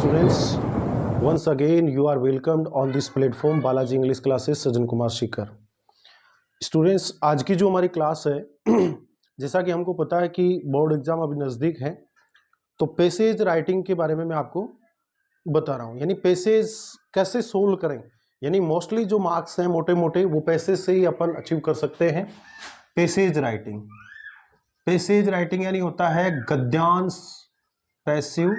students, once again you are welcomed on this platform Balaji English classes Sajjan Kumar Shikhar. Students, आज की जो हमारी class है जैसा कि हमको पता है कि बोर्ड एग्जाम अभी नज़दीक है, तो पैसेज राइटिंग के बारे में मैं आपको बता रहा हूँ। यानी पैसेज कैसे सोल्व करें, यानी मोस्टली जो मार्क्स हैं मोटे मोटे वो पैसेज से ही अपन अचीव कर सकते हैं। पैसेज राइटिंग, पैसेज राइटिंग यानी होता है गद्यांश, पैसिव,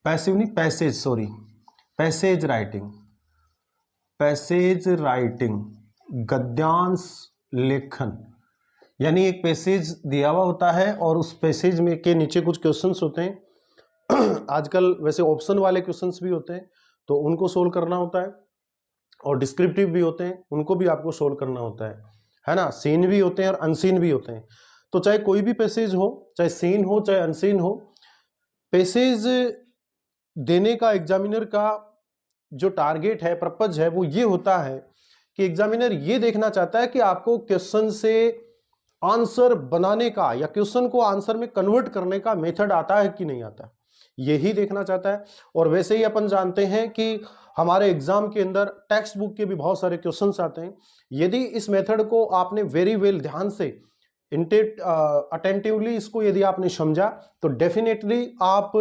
पैसिव नहीं passage, sorry, passage writing, passage writing, गद्यांश लेखन। यानी एक पैसेज दिया हुआ होता है और उस पैसेज में के नीचे कुछ क्वेश्चंस होते हैं आजकल वैसे ऑप्शन वाले क्वेश्चंस भी होते हैं, तो उनको सोल्व करना होता है, और डिस्क्रिप्टिव भी होते हैं, उनको भी आपको सोल्व करना होता है ना। सीन भी होते हैं और अनसीन भी होते हैं। तो चाहे कोई भी पैसेज हो, चाहे सीन हो चाहे अनसीन हो, पैसेज देने का एग्जामिनर का जो टारगेट है, पर्पज है, वो ये होता है कि एग्जामिनर ये देखना चाहता है कि आपको क्वेश्चन से आंसर बनाने का या क्वेश्चन को आंसर में कन्वर्ट करने का मेथड आता है कि नहीं आता, यही देखना चाहता है। और वैसे ही अपन जानते हैं कि हमारे एग्जाम के अंदर टेक्स्ट बुक के भी बहुत सारे क्वेश्चंस आते हैं। यदि इस मेथड को आपने वेरी वेल ध्यान से अटेंटिवली इसको यदि आपने समझा, तो डेफिनेटली आप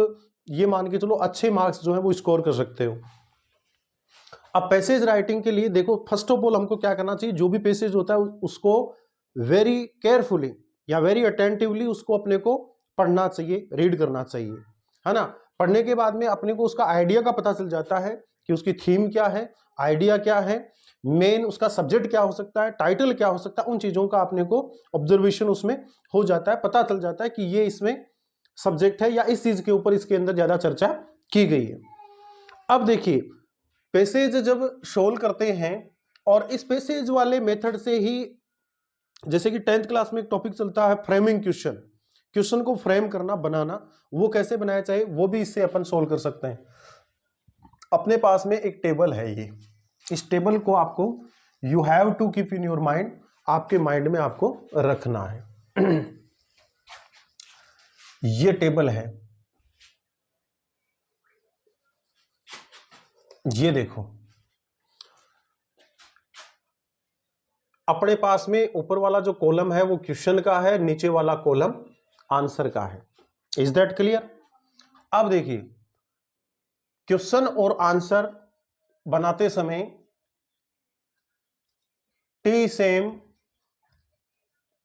ये मान के चलो अच्छे मार्क्स जो है वो स्कोर कर सकते हो। अब पैसेज राइटिंग के लिए देखो, फर्स्ट ऑफ ऑल हमको क्या करना चाहिए, जो भी पैसेज होता है उसको वेरी केयरफुली या वेरी अटेंटिवली उसको अपने को पढ़ना चाहिए, रीड करना चाहिए, है ना। पढ़ने के बाद में अपने को उसका आइडिया का पता चल जाता है कि उसकी थीम क्या है, आइडिया क्या है, मेन उसका सब्जेक्ट क्या हो सकता है, टाइटल क्या हो सकता है, उन चीजों का अपने को ऑब्जर्वेशन उसमें हो जाता है, पता चल जाता है कि ये इसमें सब्जेक्ट है या इस चीज के ऊपर इसके अंदर ज्यादा चर्चा की गई है। अब देखिए, पैसेज जब सोल्व करते हैं और इस पैसेज वाले मेथड से ही, जैसे कि 10th क्लास में एक टॉपिक चलता है फ्रेमिंग क्वेश्चन, क्वेश्चन को फ्रेम करना, बनाना, वो कैसे बनाया जाए वो भी इससे अपन सोल्व कर सकते हैं। अपने पास में एक टेबल है, ये इस टेबल को आपको you have to keep in your mind, आपके माइंड में आपको रखना है। ये टेबल है, ये देखो, अपने पास में ऊपर वाला जो कॉलम है वो क्वेश्चन का है, नीचे वाला कॉलम आंसर का है। Is that clear? अब देखिए, क्वेश्चन और आंसर बनाते समय टी सेम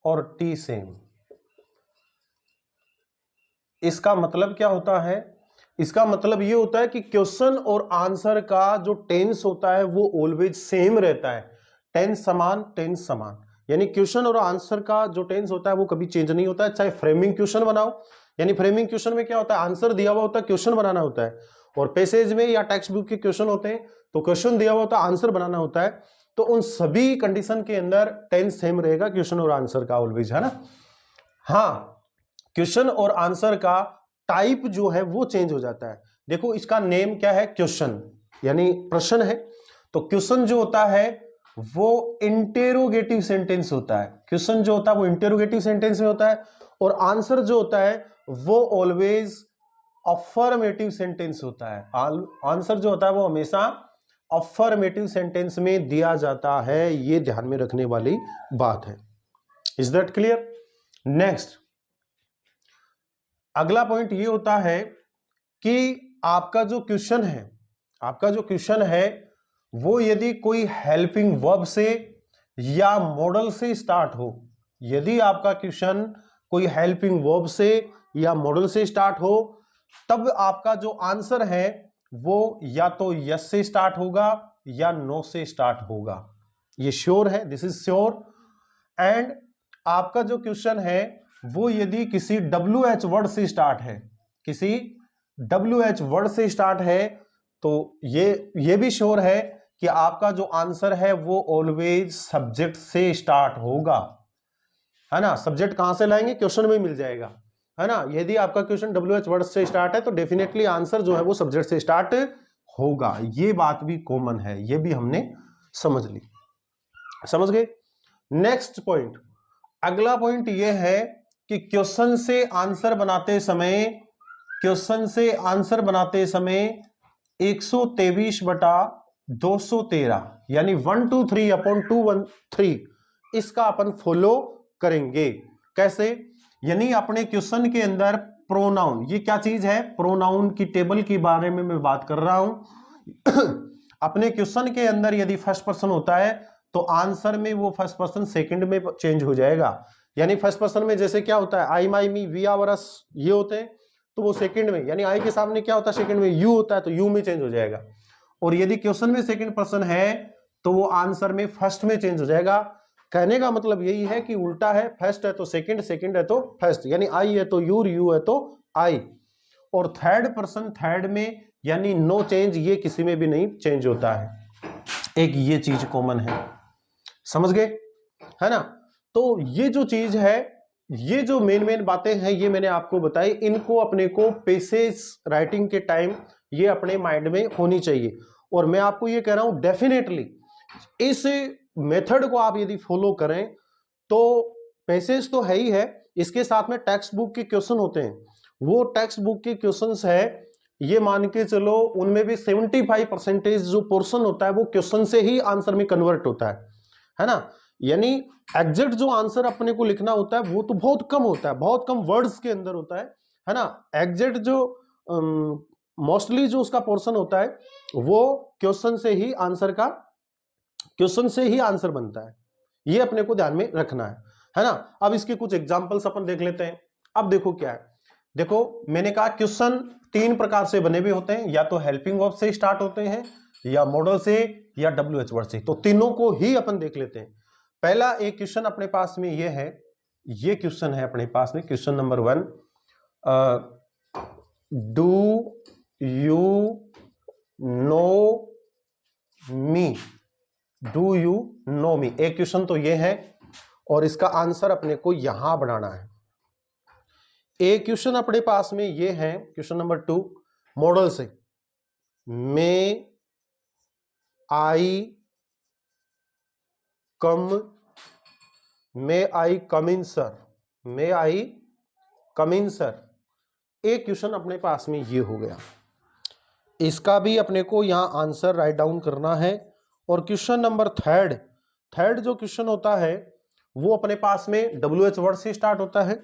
और टी सेम, इसका मतलब क्या होता है? इसका मतलब ये होता है कि क्वेश्चन और आंसर का जो टेंस होता है वो ऑलवेज सेम रहता है, टेंस समान, टेंस समान। यानी क्वेश्चन और आंसर का जो टेंस होता है वो कभी चेंज नहीं होता है। चाहे फ्रेमिंग क्वेश्चन बनाओ, यानी फ्रेमिंग क्वेश्चन में क्या होता है, आंसर दिया हुआ होता है, क्वेश्चन बनाना होता है, और पैसेज में या टेक्स्ट बुक के क्वेश्चन होते हैं तो क्वेश्चन दिया हुआ होता है, आंसर बनाना होता है। तो उन सभी कंडीशन के अंदर टेंस सेम रहेगा क्वेश्चन और आंसर का ऑलवेज, है ना। हाँ, क्वेश्चन और आंसर का टाइप जो है वो चेंज हो जाता है। देखो, इसका नेम क्या है, क्वेश्चन, यानी प्रश्न है। तो क्वेश्चन जो होता है वो इंटेरोगेटिव सेंटेंस होता है, क्वेश्चन जो होता है वो इंटेरोगेटिव सेंटेंस में होता है, और आंसर जो होता है वो ऑलवेज अफर्मेटिव सेंटेंस होता है। आंसर जो होता है वो हमेशा अफर्मेटिव सेंटेंस में दिया जाता है, ये ध्यान में रखने वाली बात है। Is that clear? नेक्स्ट, अगला पॉइंट ये होता है कि आपका जो क्वेश्चन है, आपका जो क्वेश्चन है वो यदि कोई हेल्पिंग वर्ब से या मॉडल से स्टार्ट हो, यदि आपका क्वेश्चन कोई हेल्पिंग वर्ब से या मॉडल से स्टार्ट हो, तब आपका जो आंसर है वो या तो यस से स्टार्ट होगा या नो से स्टार्ट होगा। ये श्योर है, दिस इज श्योर। एंड आपका जो क्वेश्चन है वो यदि किसी WH वर्ड से स्टार्ट है, किसी WH वर्ड से स्टार्ट है, तो ये भी श्योर है कि आपका जो आंसर है वो ऑलवेज सब्जेक्ट से स्टार्ट होगा, है ना। सब्जेक्ट कहां से लाएंगे, क्वेश्चन में मिल जाएगा, है ना। यदि आपका क्वेश्चन WH वर्ड से स्टार्ट है तो डेफिनेटली आंसर जो है वो सब्जेक्ट से स्टार्ट होगा। ये बात भी कॉमन है, ये भी हमने समझ ली, समझ गए। नेक्स्ट पॉइंट, अगला पॉइंट ये है कि क्वेश्चन से आंसर बनाते समय क्वेश्चन से आंसर बनाते समय 123/213 यानी 123/213 इसका अपन फॉलो करेंगे। कैसे? यानी अपने क्वेश्चन के अंदर प्रोनाउन, ये क्या चीज है? प्रोनाउन की टेबल के बारे में मैं बात कर रहा हूं। अपने क्वेश्चन के अंदर यदि फर्स्ट पर्सन होता है तो आंसर में वो फर्स्ट पर्सन सेकंड में चेंज हो जाएगा। यानी फर्स्ट पर्सन में जैसे क्या होता है, आई, माई, मी, वी, आवर, अस ये होते हैं, तो वो सेकंड में, यानी आई के सामने क्या होता है सेकंड में, यू होता है, तो यू में चेंज हो जाएगा। और यदि क्वेश्चन में सेकंड पर्सन है तो वो आंसर में फर्स्ट में चेंज हो जाएगा। कहने का मतलब यही है कि उल्टा है, फर्स्ट है तो सेकंड, सेकंड है तो फर्स्ट, यानी आई है तो यू है तो आई। और थर्ड पर्सन थर्ड में, यानी नो चेंज, ये किसी में भी नहीं चेंज होता है। एक ये चीज कॉमन है, समझ गए, है ना? तो ये जो चीज है, ये जो मेन बातें हैं ये मैंने आपको बताई, इनको अपने को पेसेज राइटिंग के टाइम ये अपने माइंड में होनी चाहिए। और मैं आपको ये कह रहा हूं डेफिनेटली इस मेथड को आप यदि फॉलो करें तो पैसेज तो है ही है, इसके साथ में टेक्स्ट बुक के क्वेश्चन होते हैं, वो टेक्स्ट बुक के क्वेश्चंस है, ये मान के चलो उनमें भी 75% जो पोर्शन होता है वो क्वेश्चन से ही आंसर में कन्वर्ट होता है ना? यानी एग्जैक्ट जो आंसर अपने को लिखना होता है वो तो बहुत कम होता है, बहुत कम वर्ड्स के अंदर होता है ना? एग्जैक्ट जो मोस्टली जो उसका पोर्शन होता है वो क्वेश्चन से ही आंसर बनता है, ये अपने को ध्यान में रखना है ना? अब इसके कुछ एग्जांपल्स अपन देख लेते हैं। अब देखो क्या है, देखो मैंने कहा क्वेश्चन 3 प्रकार से बने हुए होते हैं, या तो हेल्पिंग वर्ब से स्टार्ट होते हैं, या मॉडल से, या WH वर्ड से। तो तीनों को ही अपन देख लेते हैं। पहला एक क्वेश्चन अपने पास में ये है, ये क्वेश्चन है अपने पास में, question number 1, do you know me, do you know me, एक क्वेश्चन तो ये है, और इसका आंसर अपने को यहां बनाना है। एक क्वेश्चन अपने पास में ये है, क्वेश्चन नंबर 2, मॉडल से, मे आई कम इन सर, मे आई कम इन सर, एक क्वेश्चन अपने पास में ये हो गया, इसका भी अपने को यहां आंसर राइट डाउन करना है। और क्वेश्चन नंबर थर्ड जो क्वेश्चन होता है वो अपने पास में WH वर्ड से स्टार्ट होता है।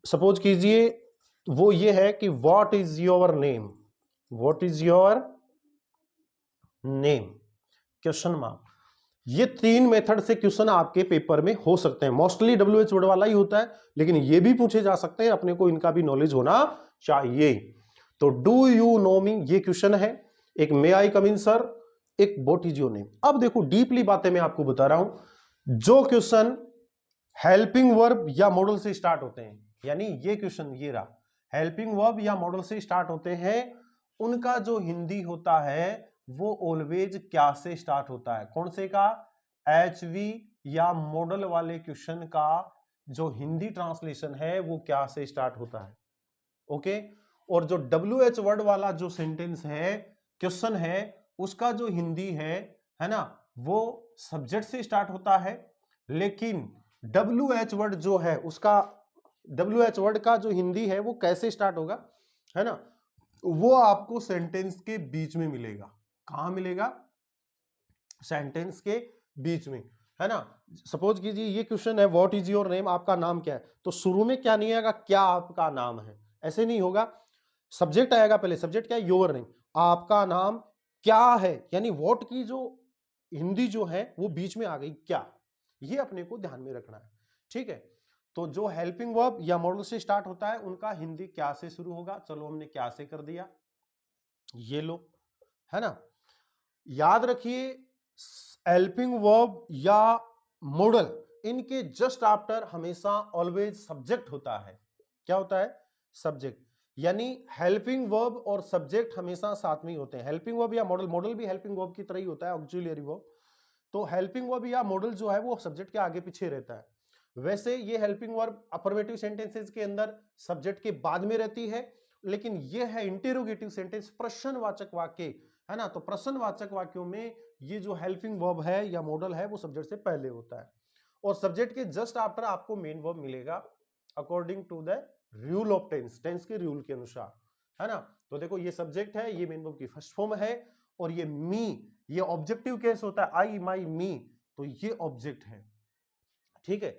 सपोज कीजिए वो ये है कि what is your name, what is your name, question mark. ये 3 मेथड से क्वेश्चन आपके पेपर में हो सकते हैं, मोस्टली WH वर्ड वाला ही होता है, लेकिन ये भी पूछे जा सकते हैं, अपने को इनका भी नॉलेज होना चाहिए। तो डू यू नो मी ये क्वेश्चन है, एक मे आई कम इन सर, एक व्हाट इज योर नेम। अब देखो डीपली बातें मैं आपको बता रहा हूं, जो क्वेश्चन हेल्पिंग वर्ब या मॉडल से स्टार्ट होते हैं, यानी ये क्वेश्चन ये रहा, हेल्पिंग वर्ब या मॉडल से स्टार्ट होते हैं, उनका जो हिंदी होता है वो ऑलवेज क्या से स्टार्ट होता है, कौन से का, HV या मॉडल वाले क्वेश्चन का जो हिंदी ट्रांसलेशन है वो क्या से स्टार्ट होता है, ओके। और जो WH वर्ड वाला जो सेंटेंस है, क्वेश्चन है, उसका जो हिंदी है ना, वो सब्जेक्ट से स्टार्ट होता है, लेकिन WH वर्ड जो है उसका, WH वर्ड का जो हिंदी है वो कैसे स्टार्ट होगा, है ना, वो आपको सेंटेंस के बीच में मिलेगा। कहां मिलेगा? सेंटेंस के बीच में, है ना। सपोज कीजिए ये क्वेश्चन है व्हाट इज योर नेम, आपका नाम क्या है, तो शुरू में क्या नहीं आएगा, क्या आपका नाम है, ऐसे नहीं होगा, सब्जेक्ट आएगा पहले, सब्जेक्ट क्या है, योर नेम, आपका नाम क्या है, यानी व्हाट की जो हिंदी जो है वो बीच में आ गई, क्या, ये अपने को ध्यान में रखना है, ठीक है। तो जो हेल्पिंग वर्ब या मॉडल से स्टार्ट होता है उनका हिंदी क्या से शुरू होगा, चलो हमने क्या से कर दिया, ये लो, है ना। याद रखिए हेल्पिंग वर्ब या मॉडल, इनके जस्ट आफ्टर हमेशा ऑलवेज सब्जेक्ट होता है। क्या होता है? सब्जेक्ट। यानी हेल्पिंग वर्ब और सब्जेक्ट हमेशा साथ में ही होते हैं। हेल्पिंग वर्ब या मॉडल, मॉडल भी हेल्पिंग वर्ब की तरह ही होता है, ऑक्सिलरी वर्ब। तो हेल्पिंग वर्ब या मॉडल जो है वो सब्जेक्ट के आगे पीछे रहता है। वैसे ये हेल्पिंग वर्ब अफर्मेटिव सेंटेंसेस के अंदर सब्जेक्ट के बाद में रहती है, लेकिन ये है इंटेरोगेटिव सेंटेंस, प्रश्नवाचक वाक्य, है ना। तो प्रश्नवाचक वाक्यों में ये जो हेल्पिंग वर्ब है या मॉडल है वो सब्जेक्ट से पहले होता है, और सब्जेक्ट के जस्ट आफ्टर आपको मेन वर्ब मिलेगा according to the rule of tense, tense के रूल के अनुसार, है ना। तो देखो ये सब्जेक्ट है, ये मेन वर्ब की फर्स्ट फॉर्म है, और ये मी, ये ऑब्जेक्टिव केस होता है, आई माई मी, तो ये ऑब्जेक्ट है, ठीक है।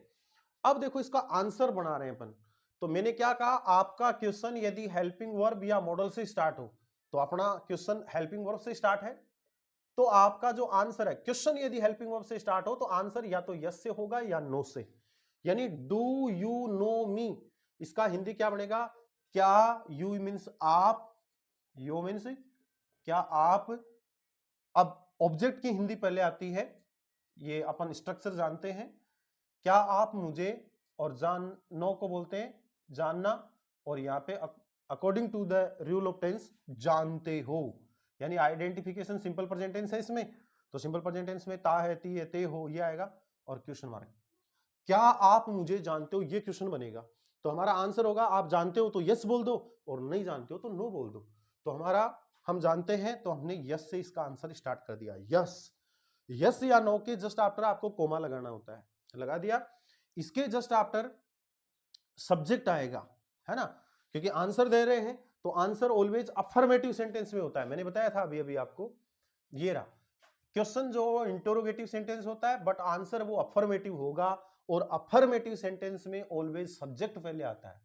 अब देखो इसका आंसर बना रहे हैं अपन। तो मैंने क्या कहा, आपका क्वेश्चन यदि हेल्पिंग वर्ब या मॉडल से स्टार्ट हो, तो अपना क्वेश्चन हेल्पिंग वर्ब से स्टार्ट है, तो आपका जो आंसर है, क्वेश्चन यदि हेल्पिंग वर्ब से स्टार्ट हो तो आंसर या तो यस से होगा या नो से। यानी डू यू नो मी, इसका हिंदी क्या बनेगा, क्या, यू मीन्स आप, यो मीन्स क्या आप। अब ऑब्जेक्ट की हिंदी पहले आती है, ये अपन स्ट्रक्चर जानते हैं, क्या आप मुझे, और जान, नो को बोलते हैं जानना, और यहां पे according to the rule of tense जानते हो, यानी आइडेंटिफिकेशन सिंपल प्रेजेंट टेंस है इसमें, तो सिंपल प्रेजेंट टेंस में ता है, ती है, ते हो, ये आएगा, और क्वेश्चन मार्क, क्या आप मुझे जानते हो, ये क्वेश्चन बनेगा। तो हमारा आंसर होगा, आप जानते हो तो यस बोल दो, और नहीं जानते हो तो नो बोल दो। तो हमारा, हम जानते हैं तो हमने यस से इसका आंसर स्टार्ट कर दिया, यस। यस या नो के जस्ट आफ्टर आपको कोमा लगाना होता है, लगा दिया। इसके जस्ट आफ्टर सब्जेक्ट आएगा, है ना, क्योंकि आंसर दे रहे हैं, तो आंसर ऑलवेज अफर्मेटिव सेंटेंस में होता है, मैंने बताया था अभी अभी आपको, ये रहा क्वेश्चन जो इंटरोगेटिव सेंटेंस होता है, बट आंसर वो अफर्मेटिव होगा, और अफर्मेटिव सेंटेंस में ऑलवेज सब्जेक्ट पहले आता है,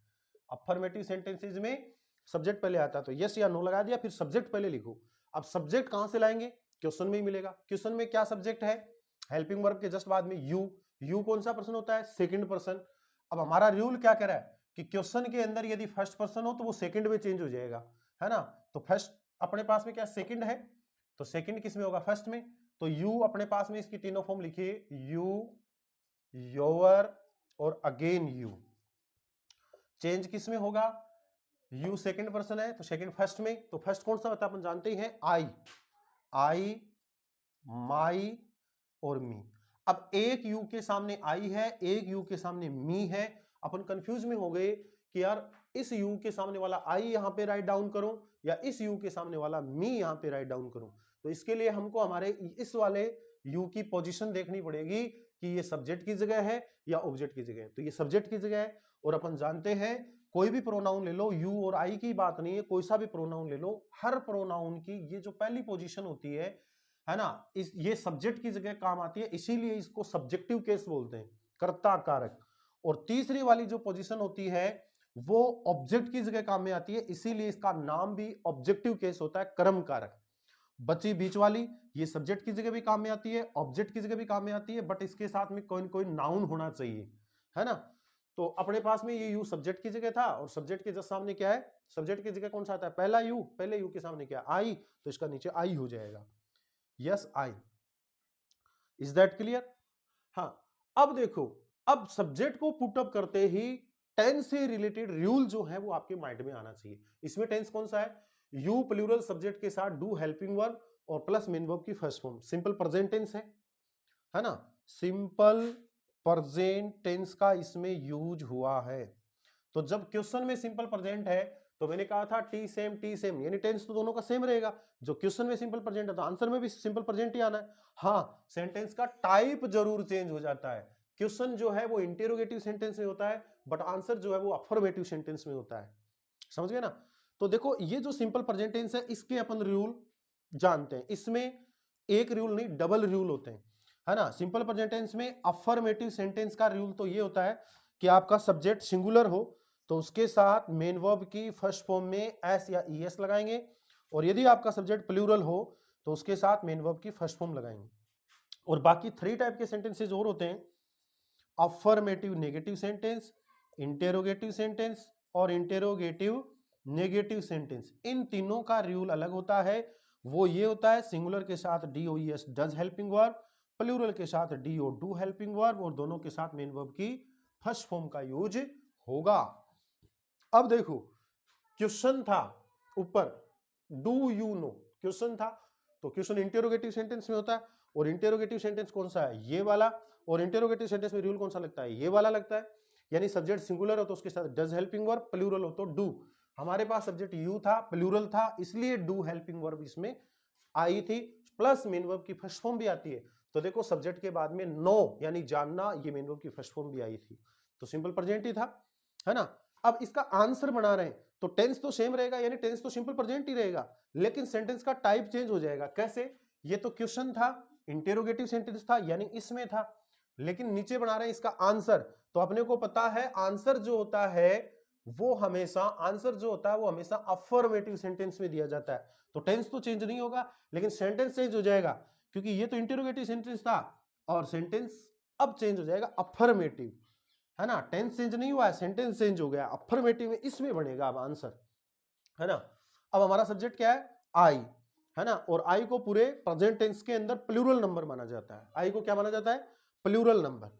अफर्मेटिव सेंटेंसेस में सब्जेक्ट पहले आता है। तो यस या नो लगा दिया, फिर सब्जेक्ट पहले लिखो। अब सब्जेक्ट कहां से लाएंगे, क्वेश्चन में ही मिलेगा। क्वेश्चन में क्या सब्जेक्ट है, हेल्पिंग वर्ब के जस्ट बाद में यू, यू कौन सा पर्सन होता है, सेकंड पर्सन। अब हमारा रूल क्या कह रहा है कि क्वेश्चन के अंदर यदि फर्स्ट पर्सन हो तो वो सेकंड में चेंज हो जाएगा, है ना। तो फर्स्ट अपने पास में क्या सेकंड है, तो सेकंड किस में होगा, फर्स्ट में। तो यू अपने पास में इसकी तीनों फॉर्म लिखिए, यू, योर, और अगेन यू। चेंज किस में होगा, यू सेकंड पर्सन है तो सेकंड फर्स्ट में, तो फर्स्ट कौन सा होता है अपन जानते ही हैं, आई, आई, माई, और मी। अब एक यू के सामने आई है, एक यू के सामने मी है, अपन कंफ्यूज में हो गए कि यार इस यू के सामने वाला आई यहां पे राइट डाउन करूं, या इस यू के सामने वाला मी यहां पे राइट डाउन करूं। तो इसके लिए हमको हमारे इस वाले यू की पोजीशन देखनी पड़ेगी कि ये सब्जेक्ट की जगह है या ऑब्जेक्ट की जगह है। तो ये सब्जेक्ट की जगह है, और अपन जानते हैं कोई भी प्रोनाउन ले लो, यू और आई की बात नहीं है, कोई सा भी प्रोनाउन ले लो, हर प्रोनाउन की ये जो पहली पोजीशन होती है ना, इस ये सब्जेक्ट की जगह काम आती है, इसीलिए इसको सब्जेक्टिव केस बोलते हैं, कर्ता कारक। और तीसरी वाली जो पोजीशन होती है वो ऑब्जेक्ट की जगह काम में आती है, इसीलिए इसका नाम भी ऑब्जेक्टिव केस होता है, कर्म कारक। बची बीच वाली, ये सब्जेक्ट की जगह भी काम में आती है, ऑब्जेक्ट की जगह भी काम में आती है, बट इसके साथ में कोई कोई नाउन होना चाहिए, है ना। तो अपने पास में ये यू सब्जेक्ट की जगह था, और सब्जेक्ट के जस्ट सामने क्या है, सब्जेक्ट की जगह कौन सा आता है, पहला यू, पहले यू के सामने क्या, आई, तो इसका नीचे आई हो जाएगा, yes I. Is that clear. हाँ, अब देखो, अब सब्जेक्ट को पुट अप करते ही टेंस से रिलेटेड रूल जो है वो आपके माइंड में आना चाहिए। इसमें टेंस कौन सा है, यू प्लूरल सब्जेक्ट के साथ डू हेल्पिंग वर्ब और प्लस मेन वर्ब की first form, simple present tense है ना, सिंपल प्रेजेंट टेंस का इसमें यूज हुआ है। तो जब क्वेश्चन में सिंपल प्रेजेंट है, तो मैंने कहा था टी सेम, यानी टेंस तो दोनों का सेम रहेगा। जो क्वेश्चन में सिंपल प्रेजेंट है तो आंसर में भी सिंपल प्रेजेंट ही आना है। हाँ, सेंटेंस का टाइप जरूर चेंज हो जाता है, क्वेश्चन जो है वो इंटेरोगेटिव सेंटेंस में होता है, बट आंसर जो है वो अफर्मेटिव सेंटेंस में होता है, समझ गए ना। तो देखो ये जो सिंपल प्रेजेंट टेंस है इसके अपन रूल जानते हैं, इसमें एक रूल नहीं डबल रूल होते हैं, है ना। सिंपल प्रेजेंट टेंस में अफर्मेटिव सेंटेंस का रूल तो ये होता है कि आपका सब्जेक्ट सिंगुलर हो तो उसके साथ मेन वर्ब की फर्स्ट फॉर्म में एस या ईएस लगाएंगे, और यदि आपका सब्जेक्ट प्लूरल हो तो उसके साथ मेन वर्ब की फर्स्ट फॉर्म लगाएंगे। और बाकी 3 टाइप के सेंटेंसेज और होते हैं, affirmative negative sentence, interrogative sentence और इंटेरोगेटिव नेगेटिव सेंटेंस। इन तीनों का रूल अलग होता है, वो ये होता है सिंगुलर के साथ डीओईएस डज हेल्पिंग वर्ब, प्लूरल के साथ डीओ डू हेल्पिंग वर्ब, और दोनों के साथ मेन वर्ब की फर्स्ट फॉर्म का यूज होगा। अब देखो क्वेश्चन था ऊपर, डू यू नो क्वेश्चन था, तो क्वेश्चन इंटेरोगेटिव सेंटेंस में होता है, और इंटेरोगेटिव सेंटेंस कौन सा है, ये वाला, और इंटेरोगेटिव सेंटेंस में रूल कौन सा लगता है, ये वाला लगता है। यानी सब्जेक्ट सिंगुलर हो तो उसके साथ डज हेल्पिंग वर्ब, प्लूरल हो तो डू। हमारे पास सब्जेक्ट यू था, प्लूरल था, इसलिए डू हेल्पिंग वर्ब इसमें आई थी, प्लस मेन वर्ब की फर्स्ट फॉर्म भी आती है। तो देखो सब्जेक्ट के बाद में नो यानी जानना, ये मेन वर्ब की फर्स्ट फॉर्म भी आई थी, तो सिंपल प्रेजेंट ही था, है ना। अब इसका आंसर बना रहे हैं तो टेंस तो सेम रहेगा, यानी टेंस तो सिंपल प्रेजेंट ही रहेगा, लेकिन सेंटेंस का टाइप चेंज हो जाएगा। कैसे? ये तो क्वेश्चन था, इंटेरोगेटिव सेंटेंस था, यानी इसमें था, लेकिन नीचे बना रहे हैं इसका आंसर। तो अपने को पता है आंसर जो होता है वो हमेशा अफर्मेटिव सेंटेंस में दिया जाता है। तो टेंस तो चेंज नहीं होगा, लेकिन सेंटेंस चेंज हो जाएगा, क्योंकि ये तो इंटेरोगेटिव सेंटेंस था और सेंटेंस अब चेंज हो जाएगा अफर्मेटिव, है ना। टेंस चेंज नहीं हुआ है, सेंटेंस चेंज हो गया, अफर्मेटिव में इसमें बनेगा अब आंसर, है ना। अब हमारा सब्जेक्ट क्या है? आई, है ना। और आई को पूरे प्रेजेंट टेंस के अंदर प्लूरल नंबर माना जाता है। आई को क्या माना जाता है? Plural number.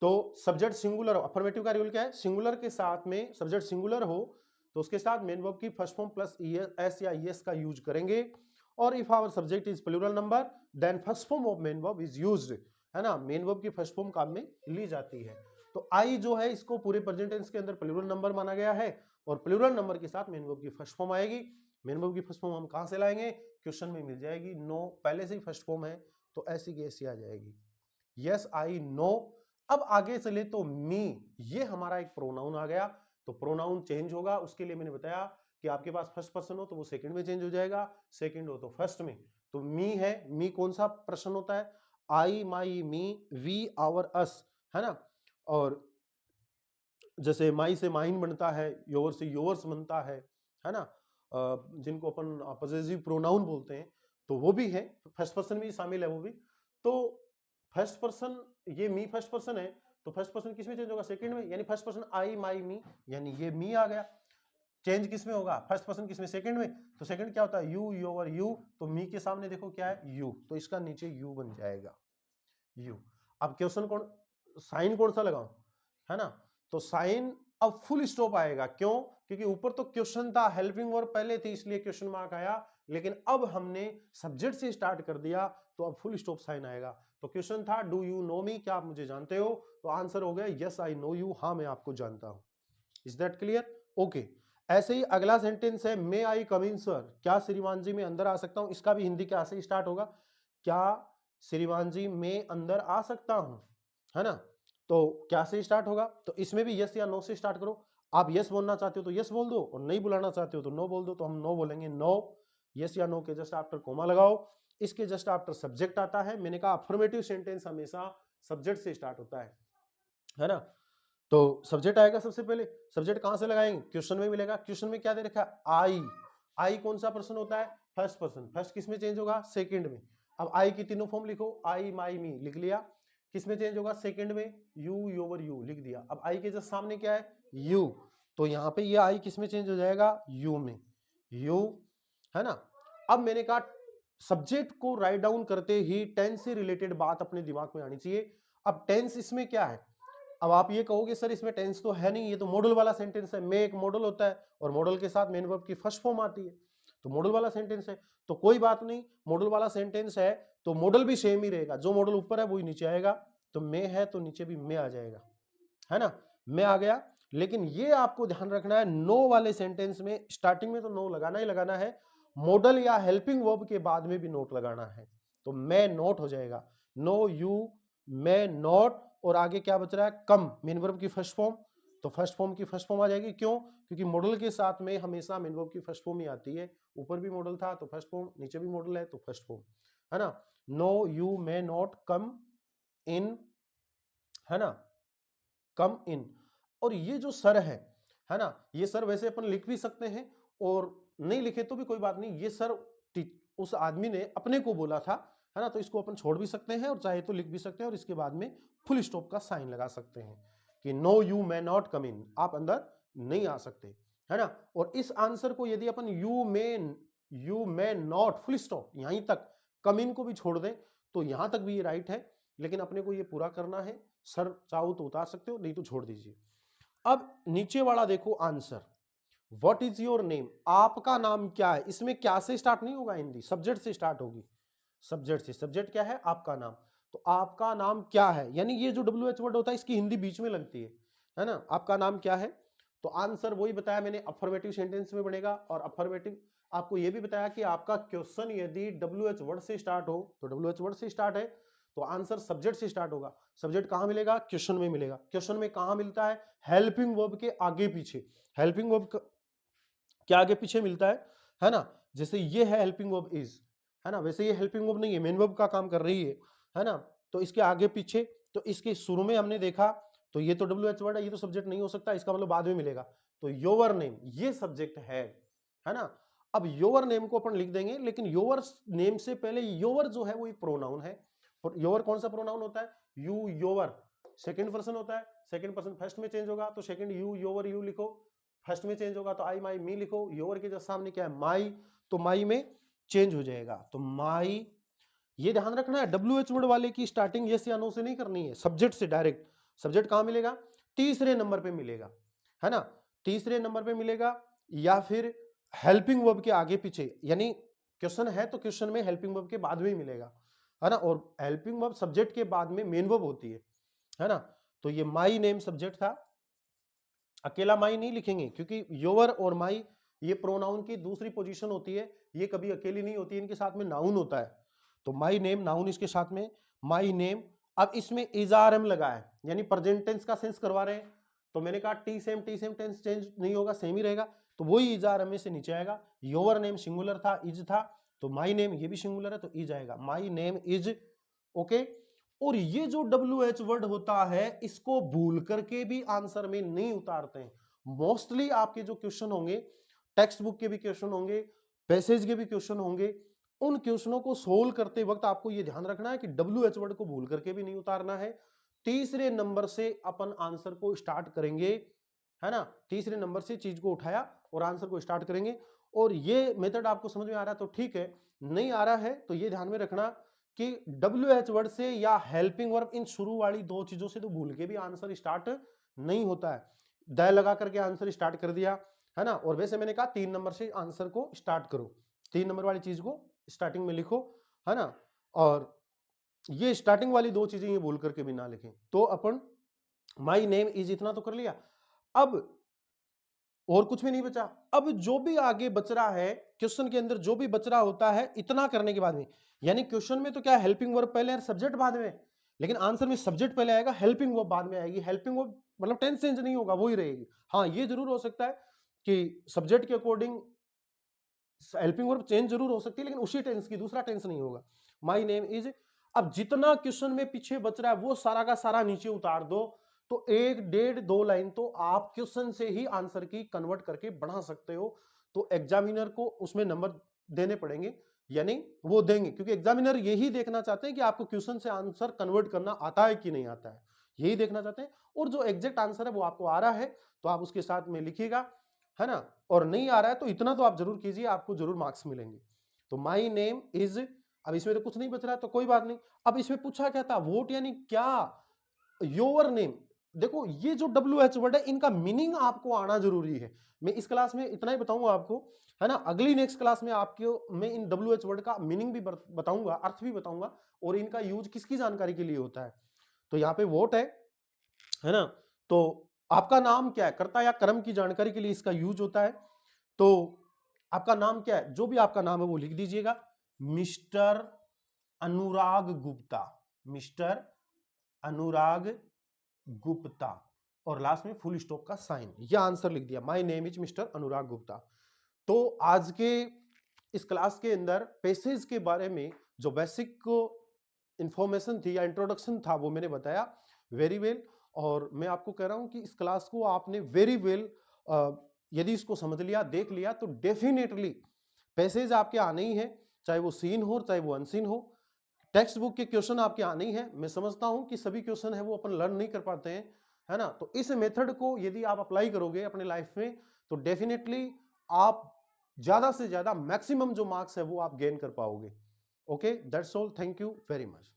तो सब्जेक्ट सिंगुलर हो, अफर्मेटिव का रूल क्या है? सिंगुलर के साथ में सब्जेक्ट सिंगुलर हो तो उसके साथ मेन वर्ब की फर्स्ट फॉर्म प्लस एस या ईएस का यूज करेंगे। और if our subject is plural number then first form of main verb is used, है ना। मेन वर्ब की फर्स्ट फॉर्म काम में ली जाती है। तो आई जो है इसको पूरे प्रेजेंट टेंस के अंदर प्लूरल नंबर माना गया है, और प्लूरल नंबर के साथ मेन वर्ब की फर्स्ट फॉर्म आएगी। मेन वर्ब की फर्स्ट फॉर्म हम कहां से लाएंगे? क्वेश्चन में मिल जाएगी, नो पहले से ही फर्स्ट फॉर्म है तो ऐसी की ऐसी आ जाएगी, यस आई नो। अब आगे चले तो मी, ये हमारा एक प्रोनाउन आ गया, तो प्रोनाउन चेंज होगा। उसके लिए मैंने बताया कि आपके पास फर्स्ट पर्सन हो तो वो सेकंड में चेंज हो जाएगा, सेकंड हो तो फर्स्ट में। तो मी है, मी कौन सा पर्सन होता है? आई, माई, मी, वी, आवर, अस, है ना। और जैसे माई से माइन बनता है, योर से योर्स बनता है ना। जिनको अपन पॉसेसिव प्रोनाउन बोलते हैं, तो वो भी है, फर्स्ट पर्सन भी शामिल है वो भी। तो फर्स्ट पर्सन, ये मी फर्स्ट पर्सन है, तो फर्स्ट पर्सन किस में चेंज होगा? सेकंड में, यानी फर्स्ट पर्सन आई, माई, मी, यानी ये मी आ गया। चेंज किस में होगा? फर्स्ट पर्सन किस में? सेकंड में। तो सेकंड क्या होता है? यू, योर, यू, तो मी के सामने देखो क्या है? यू, तो इसका नीचे यू बन जाएगा, यू। अब क्वेश्चन कौन, साइन कौन सा लगाऊं, है ना। तो साइन अब फुल स्टॉप आएगा, क्यों? क्योंकि ऊपर तो क्वेश्चन था, हेल्पिंग वर्ब पहले थी इसलिए क्वेश्चन मार्क आया, लेकिन अब हमने सब्जेक्ट से स्टार्ट कर दिया तो अब फुल स्टॉप साइन आएगा। तो क्वेश्चन था डू यू नो मी, क्या आप मुझे जानते हो? तो आंसर हो गया यस आई नो यू, हाँ मैं आपको जानता हूं। Is that clear? ओके। ऐसे ही अगला सेंटेंस है, मे आई कम इन सर, क्या श्रीमान जी मैं अंदर आ सकता हूं? इसका भी हिंदी क्या से स्टार्ट होगा? क्या श्रीमान जी मैं अंदर आ सकता हूं, है ना। तो क्या से स्टार्ट होगा? तो इसमें भी यस या नो से स्टार्ट करो। आप यस बोलना चाहते हो तो यस बोल दो, और नहीं बुलाना चाहते हो तो नो बोल दो। तो हम नो बोलेंगे, नो। यस या नो के जस्ट आफ्टर कोमा लगाओ, इसके जस्ट आफ्टर सब्जेक्ट आता है। मैंने कहा अफर्मेटिव सेंटेंस हमेशा सब्जेक्ट से स्टार्ट होता है ना। तो सब्जेक्ट आएगा सबसे पहले, सब्जेक्ट कहां से लगाएंगे? क्वेश्चन में मिलेगा। क्वेश्चन में क्या दे रखा है? आई। आई कौन सा पर्सन होता है? First person. फर्स्ट किस में चेंज होगा? सेकंड में। अब आई की तीनों फॉर्म लिखो, आई, माई, मी लिख लिया। किस में चेंज होगा? सेकंड में। यू, योवर, यू लिख दिया। अब आई के जस्ट सामने क्या है? यू, तो यहां पे ये आई किस में चेंज हो जाएगा? यू में, यू, है ना। अब मैंने कहा सब्जेक्ट को राइट डाउन करते ही टेंस से रिलेटेड बात अपने दिमाग में आनी चाहिए। अब टेंस इसमें क्या है? अब आप ये कहोगे सर इसमें टेंस तो है नहीं, ये तो मॉडल वाला सेंटेंस है। में एक मॉडल होता है और मॉडल के साथ मेन वर्ब की फर्स्ट फॉर्म आती है, तो मॉडल वाला सेंटेंस है। तो कोई बात नहीं, मॉडल वाला सेंटेंस है तो मॉडल भी सेम ही रहेगा, जो मॉडल ऊपर है वही नीचे आएगा। तो में है तो नीचे भी में आ जाएगा, है ना। में आ गया। लेकिन ये आपको ध्यान रखना है, नो वाले सेंटेंस में स्टार्टिंग में तो नो लगाना ही लगाना है, मॉडल या हेल्पिंग वर्ब के बाद में भी नोट लगाना है। तो मैं नोट हो जाएगा, नो यू, मैं नॉट, और आगे क्या बच रहा है? कम, मेन वर्ब की फर्स्ट फॉर्म। तो फर्स्ट फॉर्म की फर्स्ट फॉर्म आ जाएगी, क्यों? क्योंकि मॉडल के साथ में हमेशा मेन वर्ब की फर्स्ट फॉर्म ही आती है। ऊपर भी मॉडल था तो फर्स्ट फॉर्म, नीचे भी मॉडल है तो फर्स्ट फॉर्म, है ना। No you may not come in, है ना, कम इन। और ये जो सर है ना, ये सर वैसे अपन लिख भी सकते हैं और नहीं लिखे तो भी कोई बात नहीं। ये सर उस आदमी ने अपने को बोला था, है ना, तो इसको अपन छोड़ भी सकते हैं और चाहे तो लिख भी सकते हैं, और इसके बाद में फुल स्टॉप का साइन लगा सकते हैं कि no you may not come in, आप अंदर नहीं आ सकते, है ना। और इस आंसर को यदि अपन you may not full stop यहीं तक, कम इन को भी छोड़ दें तो यहां तक भी ये राइट है, लेकिन अपने को ये पूरा करना है। सर चाहो तो उतार सकते हो, नहीं तो छोड़ दीजिए। अब नीचे वाला देखो answer, what is your name, आपका नाम क्या है। इसमें क्या से स्टार्ट नहीं होगा, हिंदी सब्जेक्ट से स्टार्ट होगी, सब्जेक्ट से। सब्जेक्ट क्या है? आपका नाम। तो आपका नाम क्या है, यानी ये जो WH वर्ड होता है इसकी हिंदी बीच में लगती है ना। आपका नाम क्या है, तो आंसर वही बताया मैंने, अफर्मेटिव सेंटेंस में बनेगा। और अफर्मेटिव आपको यह भी बताया कि आपका क्वेश्चन यदि WH वर्ड से स्टार्ट हो, तो WH वर्ड से स्टार्ट है तो आंसर सब्जेक्ट से स्टार्ट होगा। सब्जेक्ट कहां मिलेगा? क्वेश्चन में मिलेगा। क्वेश्चन में कहां मिलता है? हेल्पिंग वर्ब के आगे पीछे। हेल्पिंग वर्ब के आगे पीछे मिलता है ना। जैसे ये है हेल्पिंग वर्ब इज, है ना, वैसे ये हेल्पिंग वर्ब नहीं है, मेन वर्ब का काम कर रही है ना। तो इसके आगे पीछे, तो इसके शुरू में हमने देखा तो ये तो WH वर्ड है, ये तो सब्जेक्ट नहीं हो सकता, इसका मतलब बाद में मिलेगा। तो योर नेम ये सब्जेक्ट है ना। अब योर नेम को अपन लिख देंगे, लेकिन योर नेम से पहले योर जो है वो एक प्रोनाउन है। योर कौन सा प्रोनाउन होता है? You your. सेकंड पर्सन होता है, सेकंड पर्सन फर्स्ट में चेंज होगा तो सेकंड यू योर यू लिखो, फर्स्ट में चेंज होगा तो आई माई मी लिखो। योर के जस्ट सामने क्या है? माई, तो माई में चेंज हो जाएगा तो माई। ये ध्यान रखना है WH वर्ड वाले की स्टार्टिंग यस या नो से नहीं करनी है, सब्जेक्ट से डायरेक्ट। सब्जेक्ट कहां मिलेगा? तीसरे नंबर पे मिलेगा, है ना, तीसरे नंबर पे मिलेगा, या फिर हेल्पिंग वर्ब के आगे पीछे। यानी क्वेश्चन है तो क्वेश्चन में हेल्पिंग वर्ब के बाद में ही मिलेगा, है ना। और हेल्पिंग वर्ब सब्जेक्ट के बाद में मेन वर्ब होती है ना। तो ये माई नेम सब्जेक्ट था। अकेला माई नहीं लिखेंगे क्योंकि योर और माई ये प्रोनाउन की दूसरी पोजीशन होती है, ये कभी अकेली नहीं होती, इनके साथ में नाउन होता है। तो माई नेम नाउन इसके साथ में, माई नेम। अब इसमें इजआरएम लगा है, यानी प्रेजेंट टेंस का सेंस करवा रहे हैं। तो मैंने कहा टी सेम टेंस चेंज नहीं होगा, सेम ही रहेगा, तो वही इजआरएम में से नीचे आएगा। योर नेम सिंगुलर था, इज था, तो माई नेम ये भी सिंगुलर है तो इज आएगा, माई नेम इज। ओके। और ये जो WH वर्ड होता है इसको भूल करके भी आंसर में नहीं उतारते हैं। मोस्टली आपके जो क्वेश्चन होंगे, टेक्स्ट बुक के भी क्वेश्चन होंगे, पैसेज के भी क्वेश्चन होंगे, उन क्वेश्चनों को सोल्व करते वक्त आपको यह ध्यान रखना है कि WH वर्ड को भूल करके भी नहीं उतारना है। तीसरे नंबर से अपन आंसर को स्टार्ट करेंगे, है ना। तीसरे नंबर से चीज को उठाया और आंसर को स्टार्ट करेंगे। और ये मेथड आपको समझ में आ रहा है तो ठीक है, नहीं आ रहा है तो ये ध्यान में रखना कि WH वर्ड से या हेल्पिंग वर्ब, इन शुरू वाली दो चीजों से तो भूल के भी आंसर स्टार्ट नहीं होता है। द लगा करके आंसर स्टार्ट कर दिया, है ना। और वैसे मैंने कहा 3 नंबर से आंसर को स्टार्ट करो, 3 नंबर वाली चीज को स्टार्टिंग में लिखो, है ना। और ये स्टार्टिंग वाली दो चीजें ये भूल करके भी ना लिखें। तो अपन माई नेम इज इतना तो कर लिया, अब और कुछ भी नहीं बचा। अब जो भी आगे बच रहा है क्वेश्चन के अंदर, जो भी बच रहा होता है इतना करने के बाद में, यानी क्वेश्चन में तो क्या हेल्पिंग वर्ब पहले और सब्जेक्ट बाद में, लेकिन आंसर में सब्जेक्ट पहले आएगा, हेल्पिंग वर्ब बाद में आएगी। हेल्पिंग वर्ब मतलब टेंस चेंज नहीं होगा, वही रहेगी। हाँ ये जरूर हो सकता है कि सब्जेक्ट के अकॉर्डिंग हेल्पिंग वर्ब चेंज जरूर हो सकती है, लेकिन उसी टेंस की, दूसरा टेंस नहीं होगा। My name is. अब जितना क्वेश्चन में पीछे बच रहा है वो सारा का सारा नीचे उतार दो, तो 1, 1.5, 2 लाइन तो आप क्वेश्चन से ही आंसर की कन्वर्ट करके बढ़ा सकते हो। तो एग्जामिनर को उसमें नंबर देने पड़ेंगे, यानी वो देंगे, क्योंकि एग्जामिनर यही देखना चाहते हैं कि आपको क्वेश्चन से आंसर कन्वर्ट करना आता है कि नहीं आता है, यही देखना चाहते हैं। और जो एग्जैक्ट आंसर है वो आपको आ रहा है तो आप उसके साथ में लिखिएगा, है ना। और नहीं आ रहा है तो इतना तो आप जरूर कीजिए, आपको जरूर मार्क्स मिलेंगे। तो माई नेम इज, अब इसमें तो कुछ नहीं बच रहा तो कोई बात नहीं। अब इसमें पूछा क्या था? वोट यानी क्या? Your name. देखो ये जो WH वर्ड है इनका मीनिंग आपको आना जरूरी है। मैं इस क्लास में इतना ही बताऊंगा आपको, है ना। अगली नेक्स्ट क्लास में आपको मैं इन WH वर्ड का मीनिंग भी बताऊंगा, अर्थ भी बताऊंगा, और इनका यूज किसकी जानकारी के लिए होता है। तो यहाँ पे वोट है ना। तो आपका नाम क्या है, कर्ता या कर्म की जानकारी के लिए इसका यूज होता है। तो आपका नाम क्या है, जो भी आपका नाम है वो लिख दीजिएगा, मिस्टर अनुराग गुप्ता, मिस्टर अनुराग गुप्ता, और लास्ट में फुल स्टॉप का साइन, यह आंसर लिख दिया, my name is mister Anurag Gupta. तो आज के इस क्लास के अंदर पैसेज के बारे में जो बेसिक इंफॉर्मेशन थी या इंट्रोडक्शन था वो मैंने बताया वेरी वेल। और मैं आपको कह रहा हूं कि इस क्लास को आपने वेरी वेल यदि इसको समझ लिया, देख लिया, तो डेफिनेटली पैसेज आपके आने ही है, चाहे वो सीन हो चाहे वो अनसीन हो। टेक्स्ट बुक के क्वेश्चन आपके आने ही है। मैं समझता हूं कि सभी क्वेश्चन है वो अपन लर्न नहीं कर पाते हैं, है ना। तो इस मेथड को यदि आप अप्लाई करोगे अपने लाइफ में तो डेफिनेटली आप ज्यादा से ज्यादा मैक्सिमम जो मार्क्स है वो आप गेन कर पाओगे। Okay, that's all, thank you very much.